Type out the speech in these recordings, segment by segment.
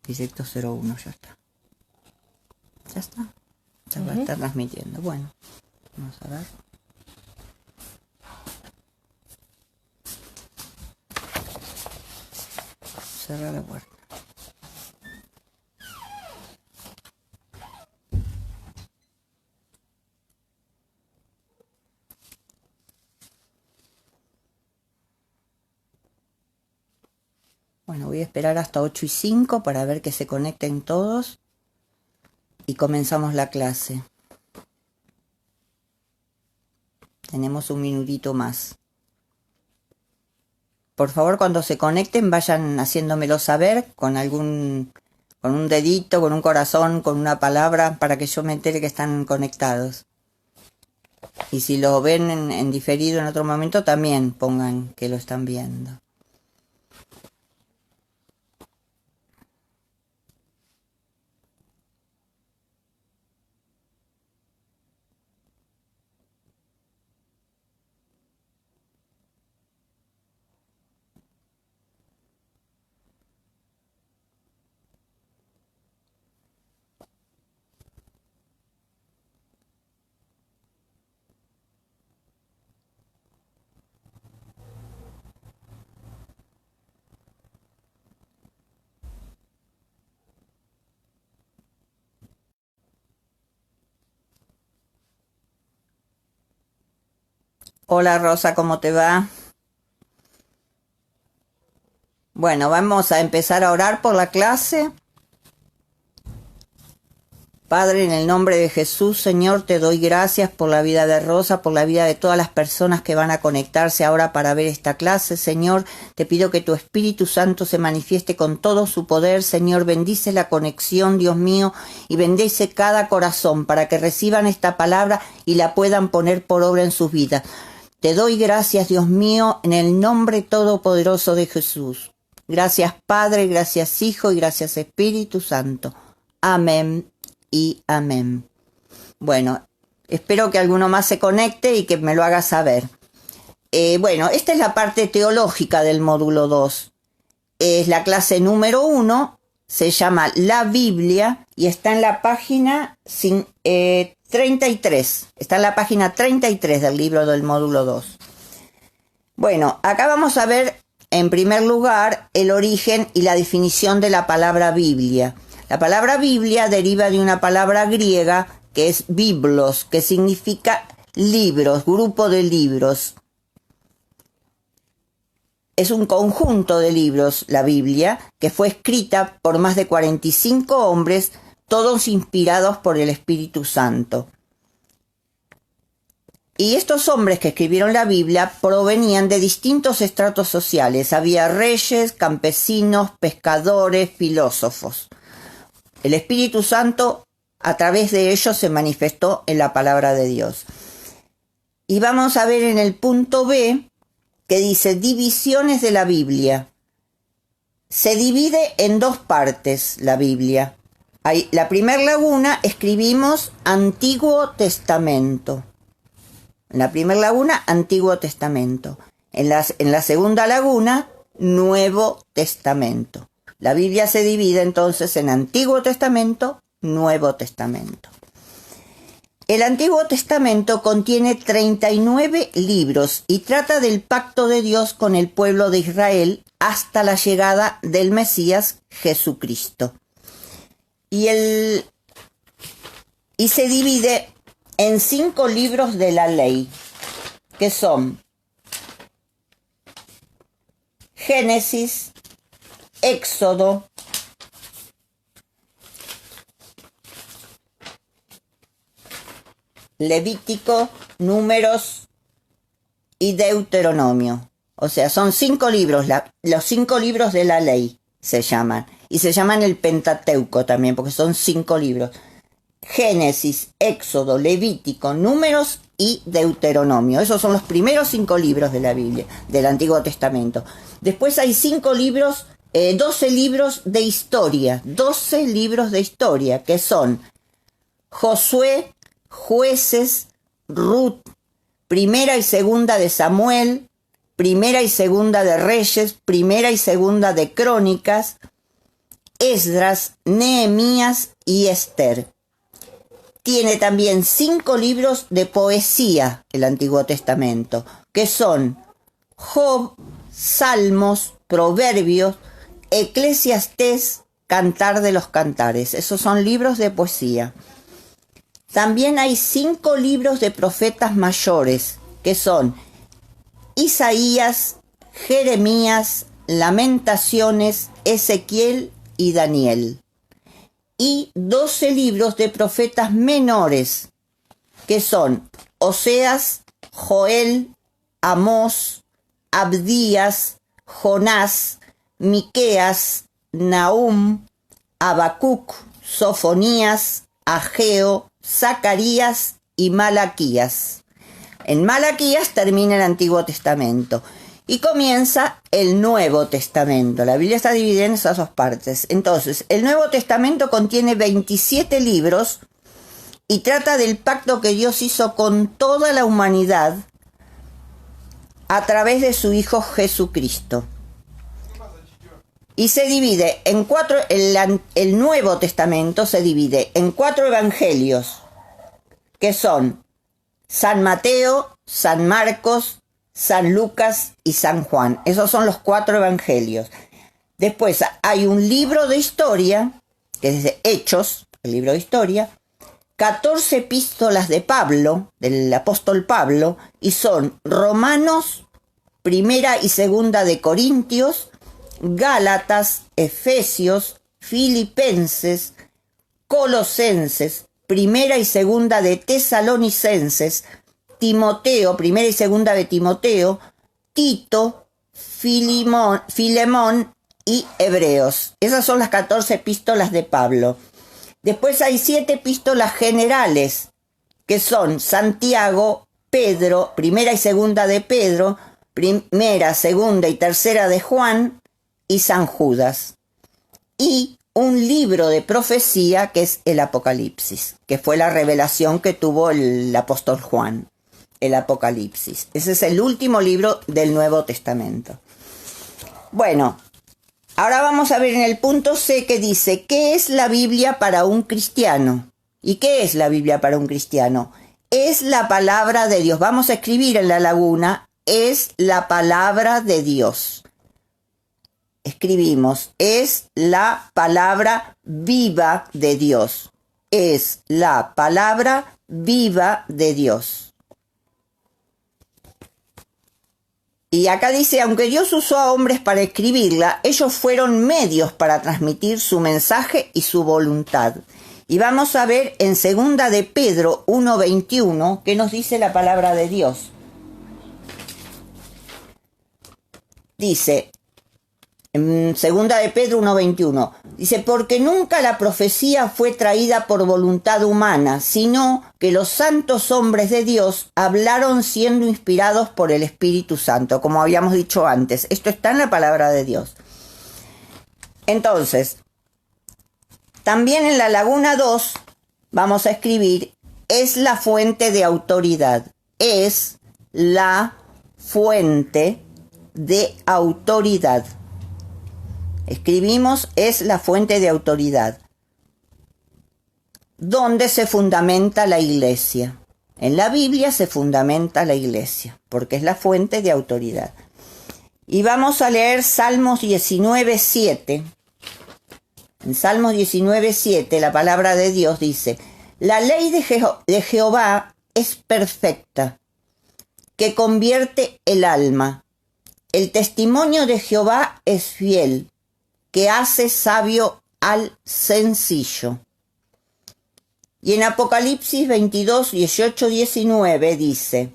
Directo 01, ya está. Ya está. Ya va a estar transmitiendo. Bueno, vamos a ver. Cerrar la puerta. Bueno, voy a esperar hasta 8:05 para ver que se conecten todos y comenzamos la clase. Tenemos un minutito más. Por favor, cuando se conecten, vayan haciéndomelo saber con un dedito, con un corazón, con una palabra, para que yo me entere que están conectados. Y si lo ven en diferido en otro momento, también pongan que lo están viendo. Hola Rosa, ¿cómo te va? Bueno, vamos a empezar a orar por la clase. Padre, en el nombre de Jesús, Señor, te doy gracias por la vida de Rosa, por la vida de todas las personas que van a conectarse ahora para ver esta clase. Señor, te pido que tu Espíritu Santo se manifieste con todo su poder. Señor, bendice la conexión, Dios mío, y bendice cada corazón para que reciban esta palabra y la puedan poner por obra en sus vidas. Te doy gracias, Dios mío, en el nombre todopoderoso de Jesús. Gracias, Padre, gracias, Hijo y gracias, Espíritu Santo. Amén y amén. Bueno, espero que alguno más se conecte y que me lo haga saber. Bueno, esta es la parte teológica del módulo 2. Es la clase número 1, se llama La Biblia y está en la página 33. Está en la página 33 del libro del módulo 2. Bueno, acá vamos a ver en primer lugar el origen y la definición de la palabra Biblia. La palabra Biblia deriva de una palabra griega que es biblos, que significa libros, grupo de libros. Es un conjunto de libros, la Biblia, que fue escrita por más de 45 hombres, todos inspirados por el Espíritu Santo. Y estos hombres que escribieron la Biblia provenían de distintos estratos sociales. Había reyes, campesinos, pescadores, filósofos. El Espíritu Santo a través de ellos se manifestó en la palabra de Dios. Y vamos a ver en el punto B que dice divisiones de la Biblia. Se divide en dos partes la Biblia. La primera laguna escribimos Antiguo Testamento. En la primera laguna, Antiguo Testamento. En la segunda laguna, Nuevo Testamento. La Biblia se divide entonces en Antiguo Testamento, Nuevo Testamento. El Antiguo Testamento contiene 39 libros y trata del pacto de Dios con el pueblo de Israel hasta la llegada del Mesías Jesucristo. Y se divide en 5 libros de la ley, que son Génesis, Éxodo, Levítico, Números y Deuteronomio. O sea, son 5 libros, los 5 libros de la ley se llaman. Y se llaman el Pentateuco también, porque son 5 libros. Génesis, Éxodo, Levítico, Números y Deuteronomio. Esos son los primeros 5 libros de la Biblia, del Antiguo Testamento. Después hay 5 libros, 12 libros de historia. 12 libros de historia, que son Josué, Jueces, Ruth, Primera y Segunda de Samuel, Primera y Segunda de Reyes, Primera y Segunda de Crónicas, Esdras, Nehemías y Esther. Tiene también 5 libros de poesía, el Antiguo Testamento, que son Job, Salmos, Proverbios, Eclesiastés, Cantar de los Cantares. Esos son libros de poesía. También hay 5 libros de profetas mayores, que son Isaías, Jeremías, Lamentaciones, Ezequiel y Daniel. Y 12 libros de profetas menores, que son Oseas, Joel, Amós, Abdías, Jonás, Miqueas, Nahum, Habacuc, Sofonías, Ageo, Zacarías y Malaquías. En Malaquías termina el Antiguo Testamento y comienza el Nuevo Testamento. La Biblia está dividida en esas 2 partes. Entonces, el Nuevo Testamento contiene 27 libros y trata del pacto que Dios hizo con toda la humanidad a través de su Hijo Jesucristo. Y se divide en 4, el Nuevo Testamento se divide en 4 evangelios, que son San Mateo, San Marcos, San Lucas y San Juan. Esos son los 4 evangelios. Después hay un libro de historia, que es de Hechos, el libro de historia, 14 epístolas de Pablo, del apóstol Pablo, y son Romanos, Primera y Segunda de Corintios, Gálatas, Efesios, Filipenses, Colosenses, Primera y Segunda de Tesalonicenses, Timoteo, Primera y Segunda de Timoteo, Tito, Filemón y Hebreos. Esas son las 14 epístolas de Pablo. Después hay 7 epístolas generales, que son Santiago, Pedro, Primera y Segunda de Pedro, Primera, Segunda y Tercera de Juan y San Judas. Y un libro de profecía que es el Apocalipsis, que fue la revelación que tuvo el apóstol Juan, el Apocalipsis. Ese es el último libro del Nuevo Testamento. Bueno, ahora vamos a ver en el punto C que dice, ¿qué es la Biblia para un cristiano? ¿Y qué es la Biblia para un cristiano? Es la palabra de Dios. Vamos a escribir en la laguna, es la palabra de Dios. Escribimos, es la palabra viva de Dios. Es la palabra viva de Dios. Y acá dice, aunque Dios usó a hombres para escribirla, ellos fueron medios para transmitir su mensaje y su voluntad. Y vamos a ver en 2 de Pedro 1:21 qué nos dice la palabra de Dios. Dice, en 2 de Pedro 1:21, dice, porque nunca la profecía fue traída por voluntad humana, sino que los santos hombres de Dios hablaron siendo inspirados por el Espíritu Santo, como habíamos dicho antes. Esto está en la palabra de Dios. Entonces, también en la laguna 2 vamos a escribir, es la fuente de autoridad. Es la fuente de autoridad. Escribimos, es la fuente de autoridad. ¿Dónde se fundamenta la iglesia? En la Biblia se fundamenta la iglesia, porque es la fuente de autoridad. Y vamos a leer Salmos 19:7. En Salmos 19:7 la palabra de Dios dice, la ley de Jehová es perfecta, que convierte el alma. El testimonio de Jehová es fiel, que hace sabio al sencillo. Y en Apocalipsis 22, 18, 19 dice,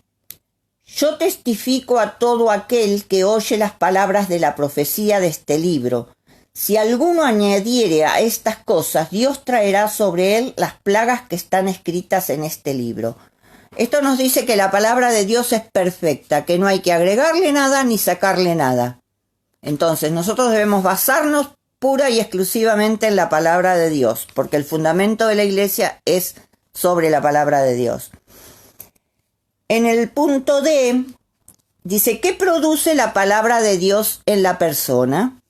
yo testifico a todo aquel que oye las palabras de la profecía de este libro. Si alguno añadiere a estas cosas, Dios traerá sobre él las plagas que están escritas en este libro. Esto nos dice que la palabra de Dios es perfecta, que no hay que agregarle nada ni sacarle nada. Entonces nosotros debemos basarnos pura y exclusivamente en la palabra de Dios, porque el fundamento de la iglesia es sobre la palabra de Dios. En el punto D dice, ¿qué produce la palabra de Dios en la persona?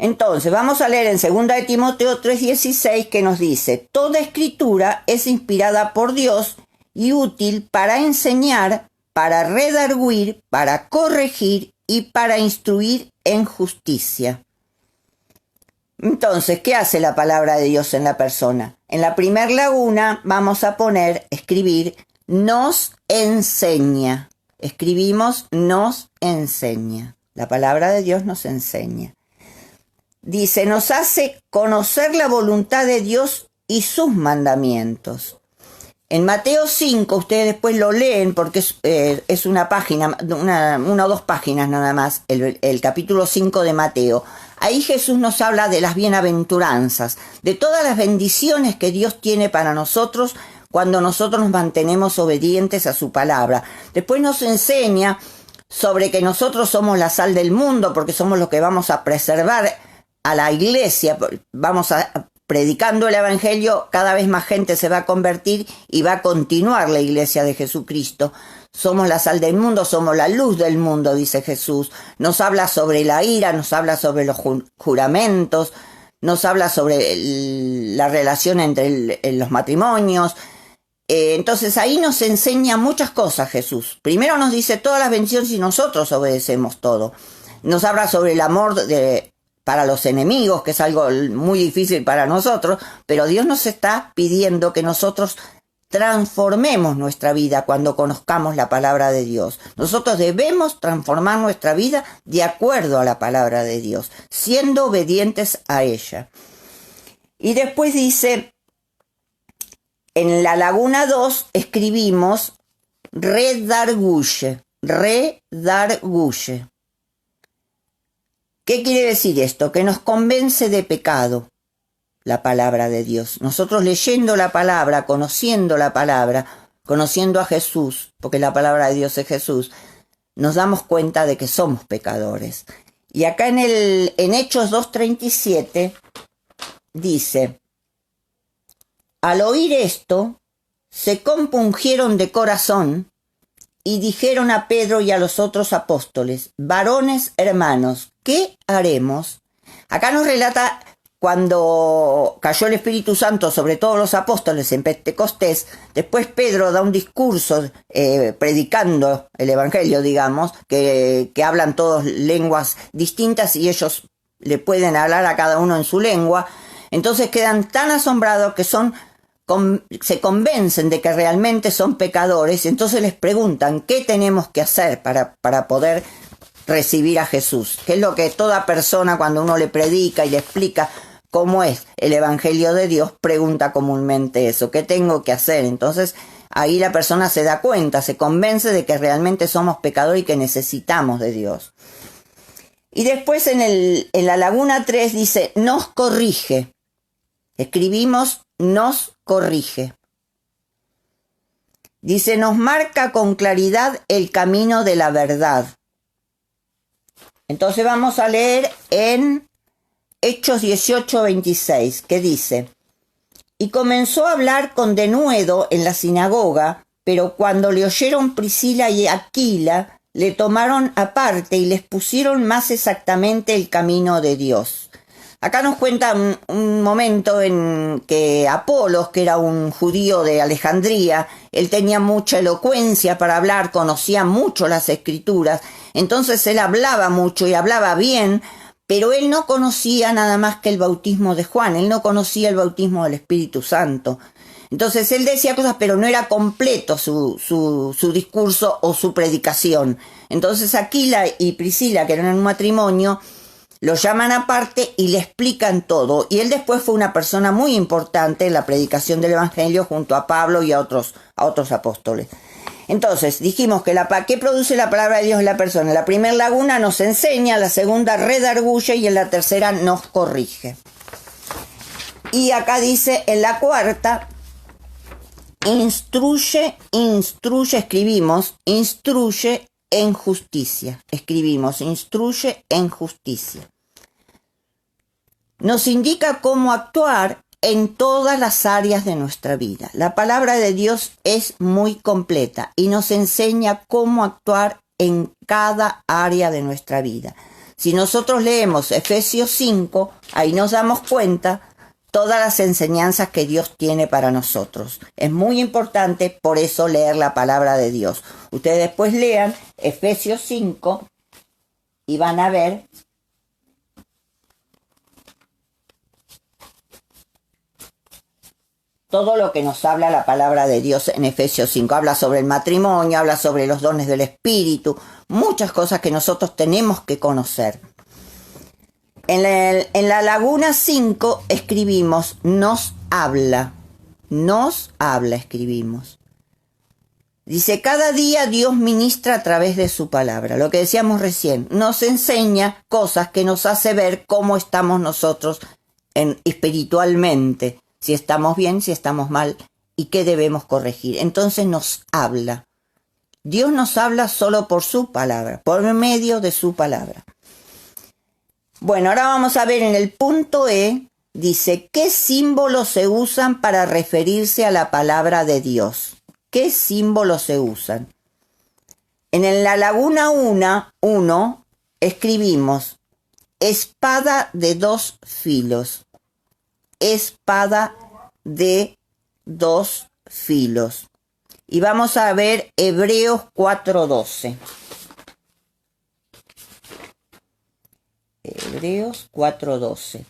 Entonces, vamos a leer en 2 de Timoteo 3:16 que nos dice: toda escritura es inspirada por Dios y útil para enseñar, para redarguir, para corregir y para instruir en justicia. Entonces, ¿qué hace la palabra de Dios en la persona? En la primer laguna vamos a escribir, nos enseña. Escribimos, nos enseña. La palabra de Dios nos enseña. Dice, nos hace conocer la voluntad de Dios y sus mandamientos. En Mateo 5, ustedes después lo leen porque es una página, una o dos páginas nada más, el capítulo 5 de Mateo. Ahí Jesús nos habla de las bienaventuranzas, de todas las bendiciones que Dios tiene para nosotros cuando nosotros nos mantenemos obedientes a su palabra. Después nos enseña sobre que nosotros somos la sal del mundo porque somos los que vamos a preservar a la iglesia, vamos a predicando el evangelio, cada vez más gente se va a convertir y va a continuar la iglesia de Jesucristo. Somos la sal del mundo, somos la luz del mundo, dice Jesús. Nos habla sobre la ira, nos habla sobre los juramentos, nos habla sobre la relación entre los matrimonios. Entonces ahí nos enseña muchas cosas Jesús. Primero nos dice todas las bendiciones y nosotros obedecemos todo. Nos habla sobre el amor para los enemigos, que es algo muy difícil para nosotros, pero Dios nos está pidiendo que nosotros transformemos nuestra vida cuando conozcamos la palabra de Dios. Nosotros debemos transformar nuestra vida de acuerdo a la palabra de Dios, siendo obedientes a ella. Y después dice, en la laguna 2 escribimos redarguye. ¿Qué quiere decir esto? Que nos convence de pecado la palabra de Dios. Nosotros leyendo la palabra, conociendo a Jesús, porque la palabra de Dios es Jesús, nos damos cuenta de que somos pecadores. Y acá en Hechos 2:37 dice, al oír esto, se compungieron de corazón y dijeron a Pedro y a los otros apóstoles, varones hermanos, ¿qué haremos? Acá nos relata cuando cayó el Espíritu Santo sobre todos los apóstoles en Pentecostés. Después Pedro da un discurso predicando el Evangelio, digamos, que hablan todos lenguas distintas y ellos le pueden hablar a cada uno en su lengua. Entonces quedan tan asombrados que se convencen de que realmente son pecadores. Entonces les preguntan, ¿qué tenemos que hacer para poder recibir a Jesús? Que es lo que toda persona cuando uno le predica y le explica cómo es el evangelio de Dios, pregunta comúnmente eso, ¿qué tengo que hacer? Entonces ahí la persona se da cuenta, se convence de que realmente somos pecadores y que necesitamos de Dios. Y después en la laguna 3 dice, nos corrige. Escribimos, nos corrige. Dice, nos marca con claridad el camino de la verdad. Entonces vamos a leer en Hechos 18:26, que dice, y comenzó a hablar con denuedo en la sinagoga, pero cuando le oyeron Priscila y Aquila, le tomaron aparte y les pusieron más exactamente el camino de Dios. Acá nos cuenta un momento en que Apolos, que era un judío de Alejandría, él tenía mucha elocuencia para hablar, conocía mucho las escrituras, entonces él hablaba mucho y hablaba bien, pero él no conocía nada más que el bautismo de Juan, él no conocía el bautismo del Espíritu Santo. Entonces él decía cosas, pero no era completo su discurso o su predicación. Entonces Aquila y Priscila, que eran un matrimonio, lo llaman aparte y le explican todo. Y él después fue una persona muy importante en la predicación del Evangelio junto a Pablo y a otros apóstoles. Entonces, dijimos que ¿qué produce la palabra de Dios en la persona? La primera laguna nos enseña, la segunda redarguye y en la tercera nos corrige. Y acá dice en la cuarta, instruye, escribimos, instruye en justicia. Escribimos, instruye en justicia. Nos indica cómo actuar en todas las áreas de nuestra vida. La palabra de Dios es muy completa y nos enseña cómo actuar en cada área de nuestra vida. Si nosotros leemos Efesios 5, ahí nos damos cuenta todas las enseñanzas que Dios tiene para nosotros. Es muy importante por eso leer la palabra de Dios. Ustedes después lean Efesios 5 y van a ver todo lo que nos habla la palabra de Dios en Efesios 5. Habla sobre el matrimonio, habla sobre los dones del Espíritu, muchas cosas que nosotros tenemos que conocer. En la Laguna 5 escribimos, nos habla, escribimos. Dice, cada día Dios ministra a través de su palabra, lo que decíamos recién, nos enseña cosas que nos hace ver cómo estamos nosotros espiritualmente, si estamos bien, si estamos mal y qué debemos corregir. Entonces nos habla. Dios nos habla solo por su palabra, por medio de su palabra. Bueno, ahora vamos a ver en el punto E, dice, ¿qué símbolos se usan para referirse a la palabra de Dios? ¿Qué símbolos se usan? En la Laguna 1 escribimos, espada de 2 filos. Espada de 2 filos. Y vamos a ver Hebreos 4:12. Hebreos 4:12.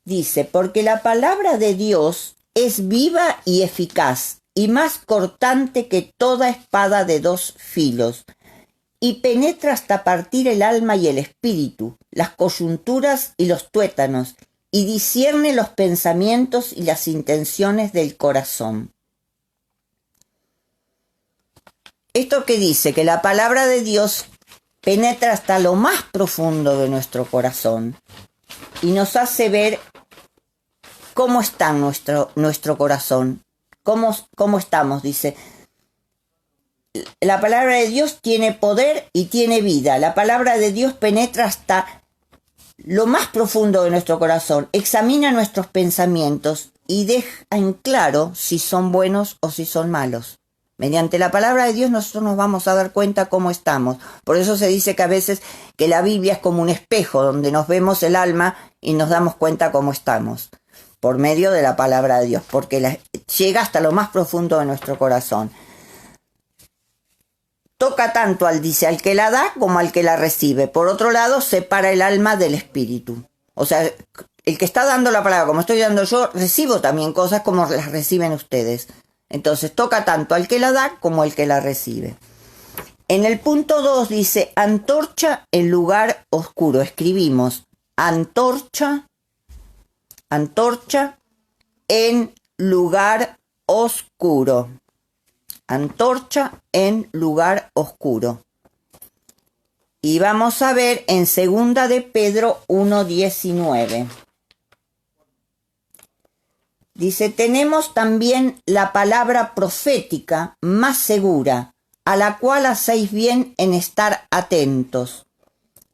Dice, porque la palabra de Dios es viva y eficaz, y más cortante que toda espada de 2 filos, y penetra hasta partir el alma y el espíritu, las coyunturas y los tuétanos, y discierne los pensamientos y las intenciones del corazón. Esto que dice que la palabra de Dios penetra hasta lo más profundo de nuestro corazón y nos hace ver cómo está nuestro corazón, cómo estamos, dice. La palabra de Dios tiene poder y tiene vida. La palabra de Dios penetra hasta lo más profundo de nuestro corazón, examina nuestros pensamientos y deja en claro si son buenos o si son malos. Mediante la palabra de Dios nosotros nos vamos a dar cuenta cómo estamos. Por eso se dice que a veces que la Biblia es como un espejo donde nos vemos el alma y nos damos cuenta cómo estamos. Por medio de la palabra de Dios, porque llega hasta lo más profundo de nuestro corazón. Toca tanto al que la da como al que la recibe. Por otro lado, separa el alma del espíritu. O sea, el que está dando la palabra, como estoy dando yo, recibo también cosas como las reciben ustedes. Entonces, toca tanto al que la da como al que la recibe. En el punto 2 dice, antorcha en lugar oscuro. Escribimos, antorcha en lugar oscuro. Antorcha en lugar oscuro. Y vamos a ver en 2 de Pedro 1:19. Dice, tenemos también la palabra profética más segura, a la cual hacéis bien en estar atentos,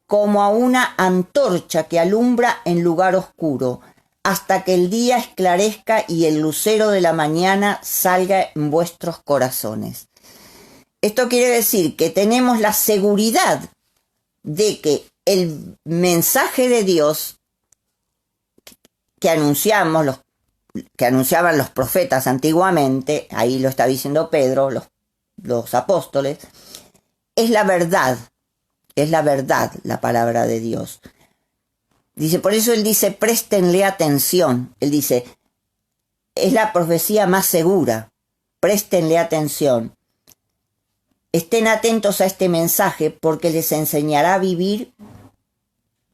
como a una antorcha que alumbra en lugar oscuro, hasta que el día esclarezca y el lucero de la mañana salga en vuestros corazones. Esto quiere decir que tenemos la seguridad de que el mensaje de Dios que anunciaban los profetas antiguamente, ahí lo está diciendo Pedro, los apóstoles, es la verdad, la palabra de Dios. Dice, por eso él dice, préstenle atención. Él dice, es la profecía más segura, préstenle atención. Estén atentos a este mensaje porque les enseñará a vivir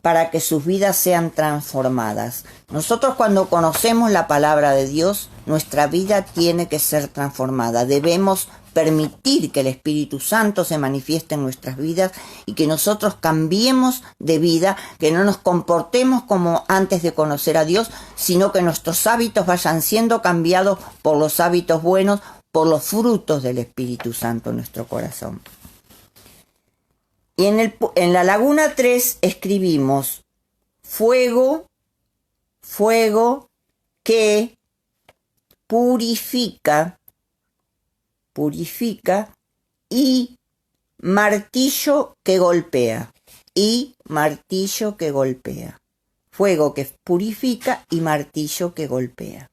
para que sus vidas sean transformadas. Nosotros cuando conocemos la palabra de Dios, nuestra vida tiene que ser transformada. Debemos permitir que el Espíritu Santo se manifieste en nuestras vidas y que nosotros cambiemos de vida, que no nos comportemos como antes de conocer a Dios, sino que nuestros hábitos vayan siendo cambiados por los hábitos buenos, por los frutos del Espíritu Santo en nuestro corazón. Y en la Laguna 3 escribimos, fuego que purifica y martillo que golpea. y martillo que golpea. Fuego que purifica y martillo que golpea.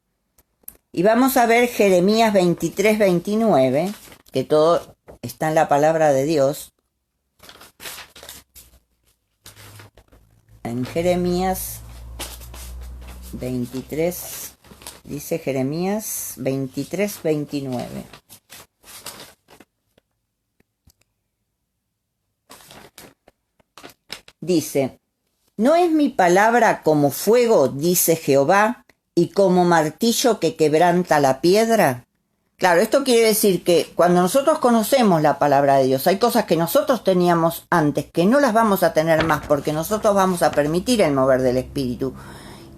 Y vamos a ver Jeremías 23, 29, que todo está en la palabra de Dios. En Jeremías 23, dice Jeremías 23, 29. Dice, ¿no es mi palabra como fuego, dice Jehová, y como martillo que quebranta la piedra? Claro, esto quiere decir que cuando nosotros conocemos la palabra de Dios, hay cosas que nosotros teníamos antes que no las vamos a tener más porque nosotros vamos a permitir el mover del Espíritu.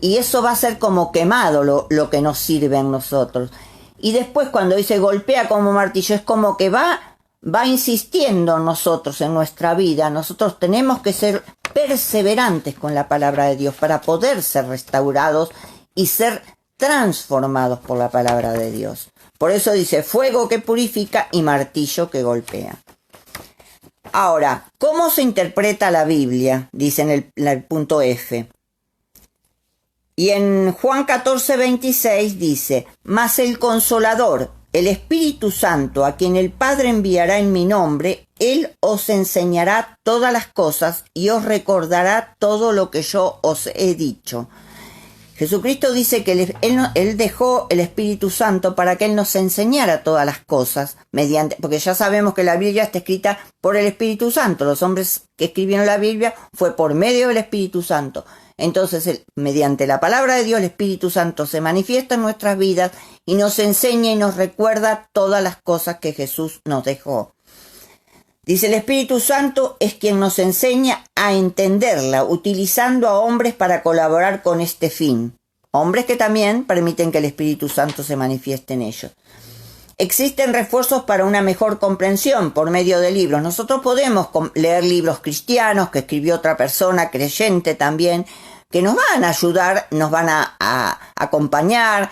Y eso va a ser como quemado lo que nos sirve en nosotros. Y después cuando dice golpea como martillo, es como que va insistiendo nosotros en nuestra vida. Nosotros tenemos que ser perseverantes con la palabra de Dios para poder ser restaurados y ser transformados por la palabra de Dios. Por eso dice fuego que purifica y martillo que golpea. Ahora, ¿cómo se interpreta la Biblia? Dice en el punto F. Y en Juan 14, 26 dice, mas el Consolador, el Espíritu Santo, a quien el Padre enviará en mi nombre, Él os enseñará todas las cosas y os recordará todo lo que yo os he dicho. Jesucristo dice que él dejó el Espíritu Santo para que Él nos enseñara todas las cosas, porque ya sabemos que la Biblia está escrita por el Espíritu Santo. Los hombres que escribieron la Biblia fue por medio del Espíritu Santo. Entonces, mediante la palabra de Dios, el Espíritu Santo se manifiesta en nuestras vidas y nos enseña y nos recuerda todas las cosas que Jesús nos dejó. Dice, el Espíritu Santo es quien nos enseña a entenderla, utilizando a hombres para colaborar con este fin. Hombres que también permiten que el Espíritu Santo se manifieste en ellos. Existen refuerzos para una mejor comprensión por medio de libros. Nosotros podemos leer libros cristianos que escribió otra persona, creyente también, que nos van a ayudar, nos van a acompañar,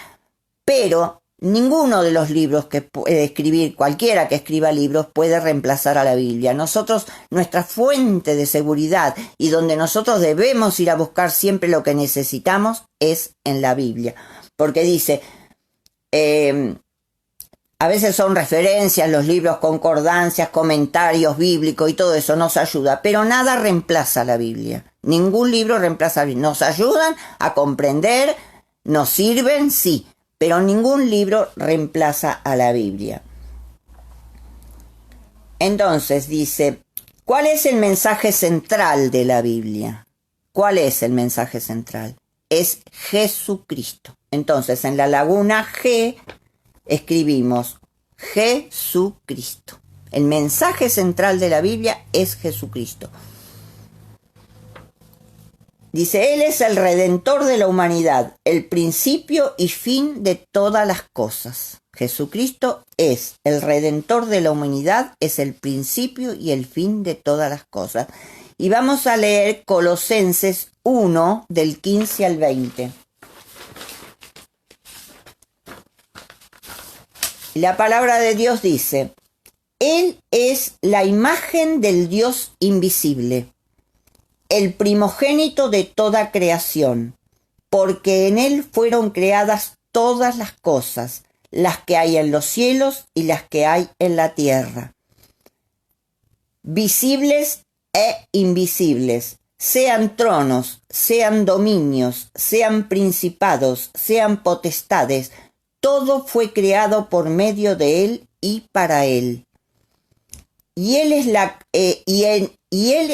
pero ninguno de los libros que puede escribir, cualquiera que escriba libros, puede reemplazar a la Biblia. Nosotros, nuestra fuente de seguridad y donde nosotros debemos ir a buscar siempre lo que necesitamos es en la Biblia. Porque dice, a veces son referencias, los libros, concordancias, comentarios bíblicos y todo eso nos ayuda, pero nada reemplaza la Biblia. Ningún libro reemplaza la Biblia. Nos ayudan a comprender, nos sirven, sí, pero ningún libro reemplaza a la Biblia. Entonces dice, ¿cuál es el mensaje central de la Biblia? ¿Cuál es el mensaje central? Es Jesucristo. Entonces en la laguna G escribimos Jesucristo. El mensaje central de la Biblia es Jesucristo. Dice, Él es el Redentor de la humanidad, el principio y fin de todas las cosas. Jesucristo es el Redentor de la humanidad, es el principio y el fin de todas las cosas. Y vamos a leer Colosenses 1, del 15 al 20. La palabra de Dios dice, Él es la imagen del Dios invisible, el primogénito de toda creación, porque en Él fueron creadas todas las cosas, las que hay en los cielos y las que hay en la tierra, visibles e invisibles, sean tronos, sean dominios, sean principados, sean potestades, todo fue creado por medio de Él y para Él. Y Él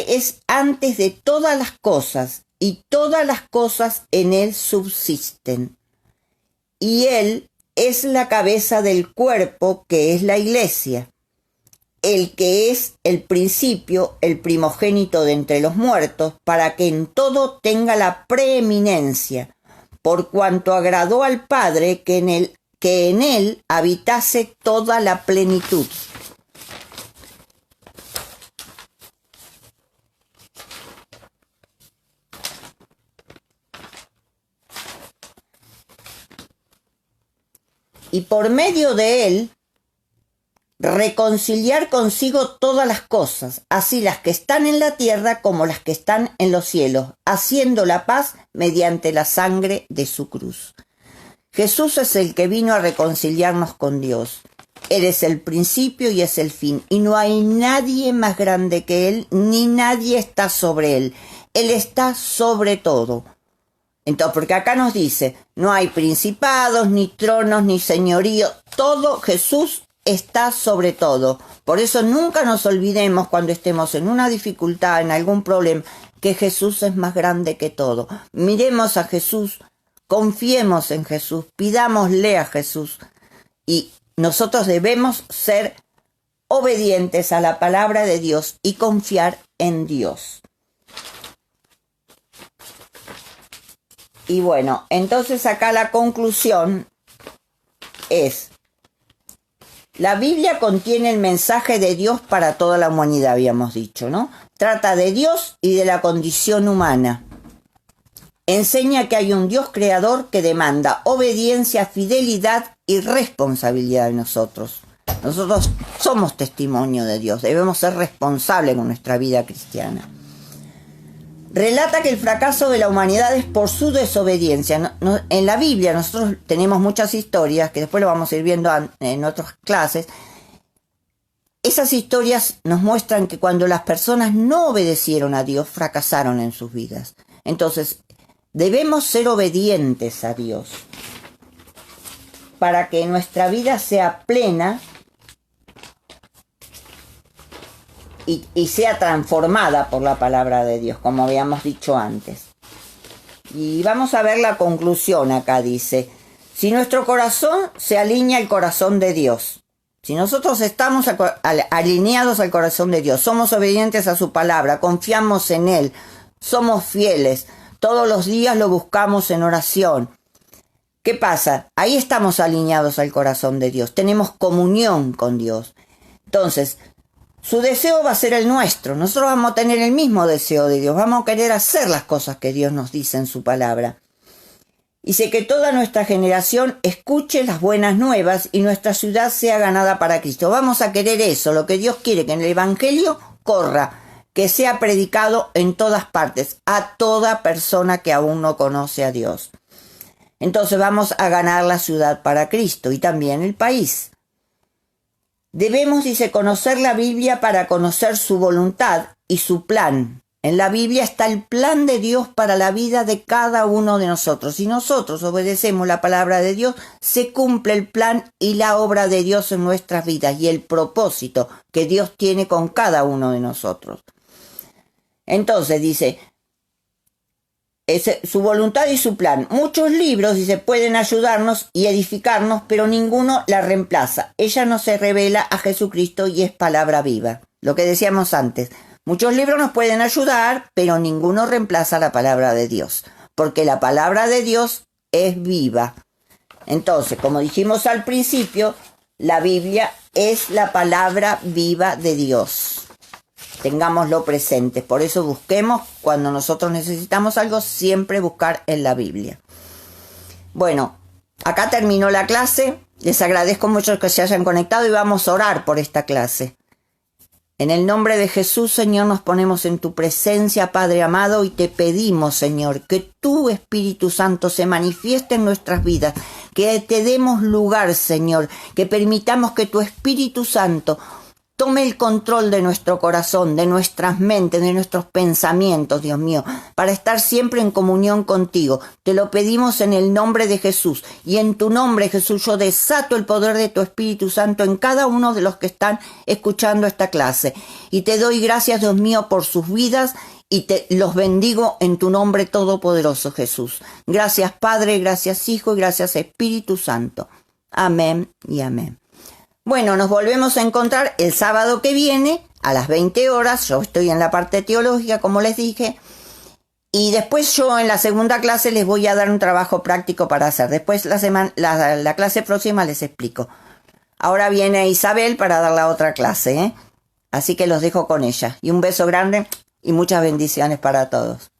es antes de todas las cosas, y todas las cosas en Él subsisten. Y Él es la cabeza del cuerpo, que es la iglesia, el que es el principio, el primogénito de entre los muertos, para que en todo tenga la preeminencia, por cuanto agradó al Padre que en él habitase toda la plenitud. Y por medio de él reconciliar consigo todas las cosas, así las que están en la tierra como las que están en los cielos, haciendo la paz mediante la sangre de su cruz. Jesús es el que vino a reconciliarnos con Dios. Él es el principio y es el fin, y no hay nadie más grande que Él, ni nadie está sobre Él. Él está sobre todo. Entonces, porque acá nos dice, no hay principados, ni tronos, ni señorío, todo Jesús está sobre todo. Por eso nunca nos olvidemos cuando estemos en una dificultad, en algún problema, que Jesús es más grande que todo. Miremos a Jesús, confiemos en Jesús, pidámosle a Jesús, y nosotros debemos ser obedientes a la palabra de Dios y confiar en Dios. Y bueno, entonces acá la conclusión es: la Biblia contiene el mensaje de Dios para toda la humanidad, habíamos dicho, ¿no? Trata de Dios y de la condición humana. Enseña que hay un Dios creador que demanda obediencia, fidelidad y responsabilidad de nosotros. Nosotros somos testimonio de Dios, debemos ser responsables con nuestra vida cristiana. Relata que el fracaso de la humanidad es por su desobediencia. En la Biblia nosotros tenemos muchas historias, que después lo vamos a ir viendo en otras clases. Esas historias nos muestran que cuando las personas no obedecieron a Dios, fracasaron en sus vidas. Entonces, debemos ser obedientes a Dios para que nuestra vida sea plena y sea transformada por la palabra de Dios, como habíamos dicho antes. Y vamos a ver la conclusión acá, dice: si nuestro corazón se alinea al corazón de Dios, si nosotros estamos alineados al corazón de Dios, somos obedientes a su palabra, confiamos en Él, somos fieles, todos los días lo buscamos en oración. ¿Qué pasa? Ahí estamos alineados al corazón de Dios, tenemos comunión con Dios. Entonces, su deseo va a ser el nuestro. Nosotros vamos a tener el mismo deseo de Dios. Vamos a querer hacer las cosas que Dios nos dice en su palabra. Dice que toda nuestra generación escuche las buenas nuevas y nuestra ciudad sea ganada para Cristo. Vamos a querer eso, lo que Dios quiere, que en el Evangelio corra, que sea predicado en todas partes, a toda persona que aún no conoce a Dios. Entonces vamos a ganar la ciudad para Cristo y también el país. Debemos, dice, conocer la Biblia para conocer su voluntad y su plan. En la Biblia está el plan de Dios para la vida de cada uno de nosotros. Si nosotros obedecemos la palabra de Dios, se cumple el plan y la obra de Dios en nuestras vidas y el propósito que Dios tiene con cada uno de nosotros. Entonces, dice, su voluntad y su plan. Muchos libros, dice, pueden ayudarnos y edificarnos, pero ninguno la reemplaza. Ella no se revela a Jesucristo y es palabra viva. Lo que decíamos antes. Muchos libros nos pueden ayudar, pero ninguno reemplaza la palabra de Dios, porque la palabra de Dios es viva. Entonces, como dijimos al principio, la Biblia es la palabra viva de Dios. Tengámoslo presente. Por eso busquemos, cuando nosotros necesitamos algo, siempre buscar en la Biblia. Bueno, acá terminó la clase. Les agradezco mucho que se hayan conectado y vamos a orar por esta clase. En el nombre de Jesús, Señor, nos ponemos en tu presencia, Padre amado, y te pedimos, Señor, que tu Espíritu Santo se manifieste en nuestras vidas, que te demos lugar, Señor, que permitamos que tu Espíritu Santo tome el control de nuestro corazón, de nuestras mentes, de nuestros pensamientos, Dios mío, para estar siempre en comunión contigo. Te lo pedimos en el nombre de Jesús. Y en tu nombre, Jesús, yo desato el poder de tu Espíritu Santo en cada uno de los que están escuchando esta clase. Y te doy gracias, Dios mío, por sus vidas y los bendigo en tu nombre todopoderoso, Jesús. Gracias, Padre, gracias, Hijo y gracias, Espíritu Santo. Amén y amén. Bueno, nos volvemos a encontrar el sábado que viene a las 20 horas. Yo estoy en la parte teológica, como les dije. Y después yo en la segunda clase les voy a dar un trabajo práctico para hacer. Después la clase próxima les explico. Ahora viene Isabel para dar la otra clase, ¿eh? Así que los dejo con ella. Y un beso grande y muchas bendiciones para todos.